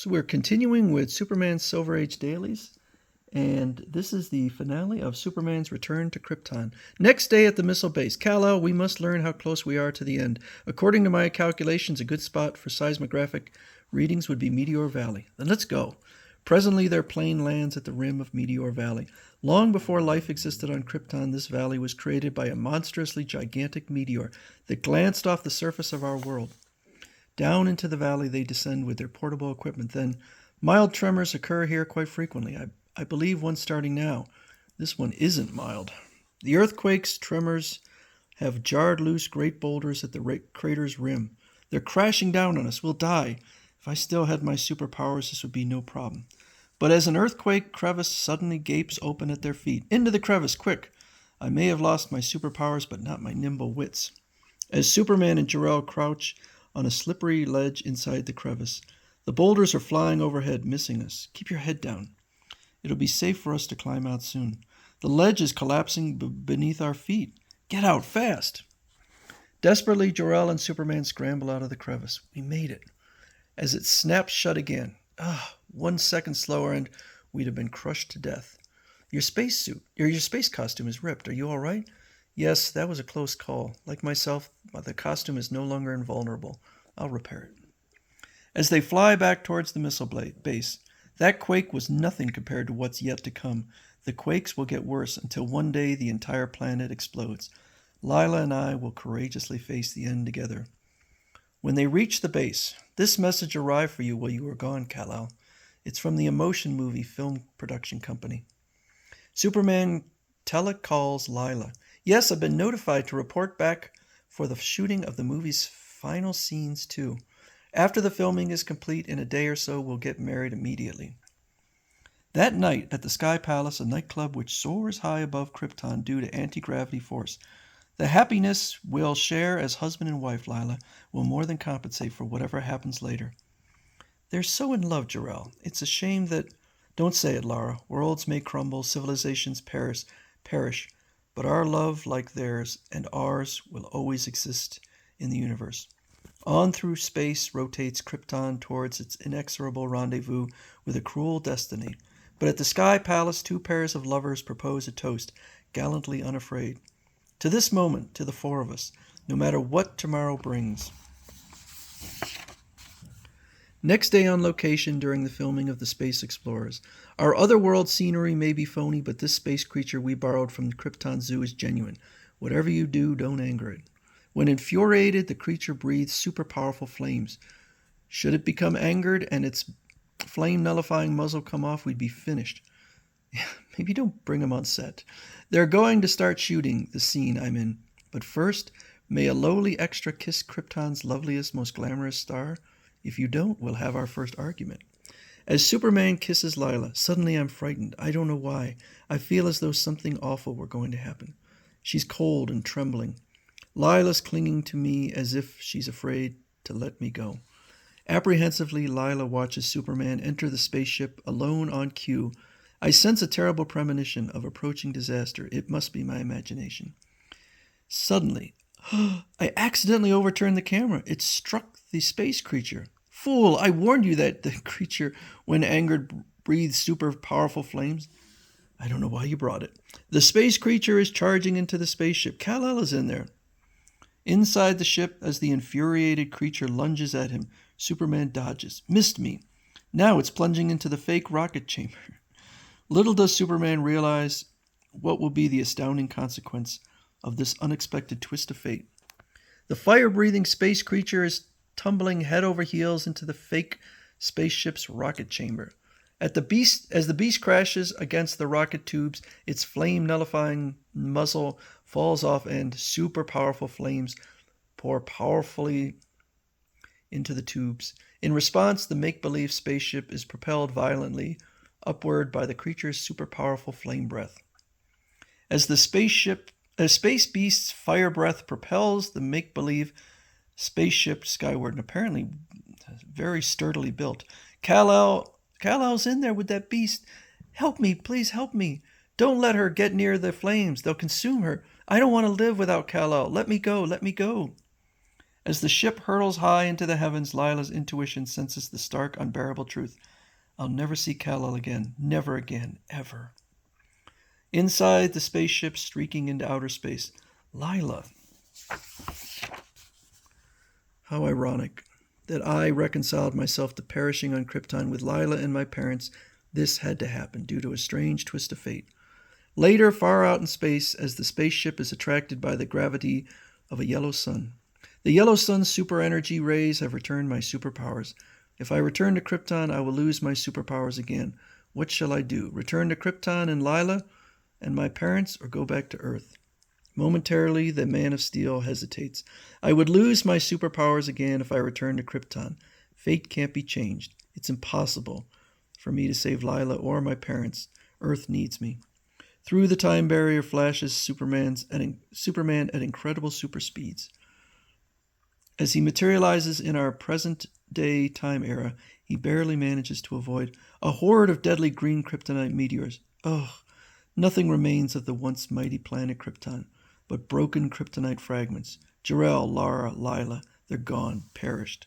So we're continuing with Superman's Silver Age Dailies, and this is the finale of Superman's return to Krypton. Next day at the missile base. Kal-El, we must learn how close we are to the end. According to my calculations, a good spot for seismographic readings would be Meteor Valley. Then let's go. Presently, their plane lands at the rim of Meteor Valley. Long before life existed on Krypton, this valley was created by a monstrously gigantic meteor that glanced off the surface of our world. Down into the valley they descend with their portable equipment. Then mild tremors occur here quite frequently. I believe one starting now. This one isn't mild. The earthquake's tremors have jarred loose great boulders at the crater's rim. They're crashing down on us. We'll die. If I still had my superpowers, this would be no problem. But as an earthquake crevice suddenly gapes open at their feet. Into the crevice, quick! I may have lost my superpowers, but not my nimble wits. As Superman and Jor-El crouch on a slippery ledge inside the crevice, the boulders are flying overhead, missing us. Keep your head down. It'll be safe for us to climb out soon. The ledge is collapsing beneath our feet. Get out, fast! Desperately, Jor-El and Superman scramble out of the crevice. We made it. As it snaps shut again. 1 second slower and we'd have been crushed to death. Your space costume is ripped. Are you all right? Yes, that was a close call. Like myself, the costume is no longer invulnerable. I'll repair it. As they fly back towards the missile base, that quake was nothing compared to what's yet to come. The quakes will get worse until one day the entire planet explodes. Lila and I will courageously face the end together. When they reach the base, this message arrived for you while you were gone, Kal-El. It's from the Emotion Movie Film Production Company. Superman telecalls Lila. Yes, I've been notified to report back for the shooting of the movie's final scenes, too. After the filming is complete in a day or so, we'll get married immediately. That night at the Sky Palace, a nightclub which soars high above Krypton due to anti-gravity force, the happiness we'll share as husband and wife, Lila, will more than compensate for whatever happens later. They're so in love, Jor-El. It's a shame that... Don't say it, Lara. Worlds may crumble, civilizations perish, but our love, like theirs and ours, will always exist in the universe. On through space rotates Krypton towards its inexorable rendezvous with a cruel destiny. But at the Sky Palace, 2 pairs of lovers propose a toast, gallantly unafraid. To this moment, to the 4 of us, no matter what tomorrow brings. Next day on location during the filming of the Space Explorers. Our otherworld scenery may be phony, but this space creature we borrowed from the Krypton Zoo is genuine. Whatever you do, don't anger it. When infuriated, the creature breathes super powerful flames. Should it become angered and its flame-nullifying muzzle come off, we'd be finished. Maybe don't bring them on set. They're going to start shooting the scene I'm in. But first, may a lowly extra kiss Krypton's loveliest, most glamorous star? If you don't, we'll have our first argument. As Superman kisses Lila, suddenly I'm frightened. I don't know why. I feel as though something awful were going to happen. She's cold and trembling. Lila's clinging to me as if she's afraid to let me go. Apprehensively, Lila watches Superman enter the spaceship alone on cue. I sense a terrible premonition of approaching disaster. It must be my imagination. Suddenly, I accidentally overturned the camera. It struck the space creature. Fool, I warned you that the creature, when angered, breathes super powerful flames. I don't know why you brought it. The space creature is charging into the spaceship. Kal-El is in there. Inside the ship, as the infuriated creature lunges at him, Superman dodges. Missed me. Now it's plunging into the fake rocket chamber. Little does Superman realize what will be the astounding consequence of this unexpected twist of fate. The fire-breathing space creature is tumbling head over heels into the fake spaceship's rocket chamber. As the beast crashes against the rocket tubes, its flame-nullifying muzzle falls off and super powerful flames pour powerfully into the tubes. In response, the make-believe spaceship is propelled violently upward by the creature's super powerful flame breath. As the space beast's fire breath propels the make-believe spaceship skyward, and apparently very sturdily built. Kal-El's in there with that beast. Help me, please help me. Don't let her get near the flames. They'll consume her. I don't want to live without Kal-El. Let me go, let me go. As the ship hurtles high into the heavens, Lila's intuition senses the stark, unbearable truth. I'll never see Kal-El again. Never again. Ever. Inside the spaceship, streaking into outer space. Lila. How ironic that I reconciled myself to perishing on Krypton with Lila and my parents. This had to happen due to a strange twist of fate. Later, far out in space, as the spaceship is attracted by the gravity of a yellow sun. The yellow sun's super energy rays have returned my superpowers. If I return to Krypton, I will lose my superpowers again. What shall I do? Return to Krypton and Lila and my parents, or go back to Earth? Momentarily, the Man of Steel hesitates. I would lose my superpowers again if I return to Krypton. Fate can't be changed. It's impossible for me to save Lila or my parents. Earth needs me. Through the time barrier flashes Superman at incredible super speeds. As he materializes in our present-day time era, he barely manages to avoid a horde of deadly green kryptonite meteors. Ugh, nothing remains of the once mighty planet Krypton, but broken kryptonite fragments. Jor-El, Lara, Lila, they're gone, perished.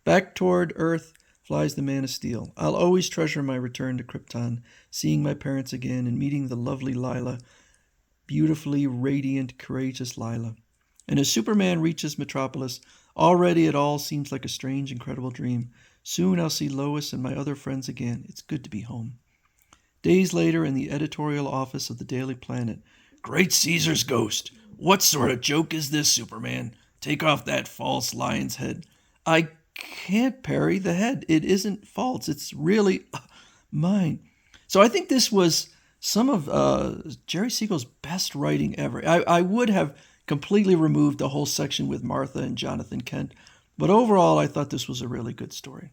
Back toward Earth flies the Man of Steel. I'll always treasure my return to Krypton, seeing my parents again and meeting the lovely Lila, beautifully radiant, courageous Lila. And as Superman reaches Metropolis, already it all seems like a strange, incredible dream. Soon I'll see Lois and my other friends again. It's good to be home. Days later, in the editorial office of the Daily Planet. Great Caesar's ghost! What sort of joke is this, Superman? Take off that false lion's head. I can't, Perry. The head, it isn't false. It's really mine. So I think this was some of Jerry Siegel's best writing ever. I would have completely removed the whole section with Martha and Jonathan Kent. But overall, I thought this was a really good story.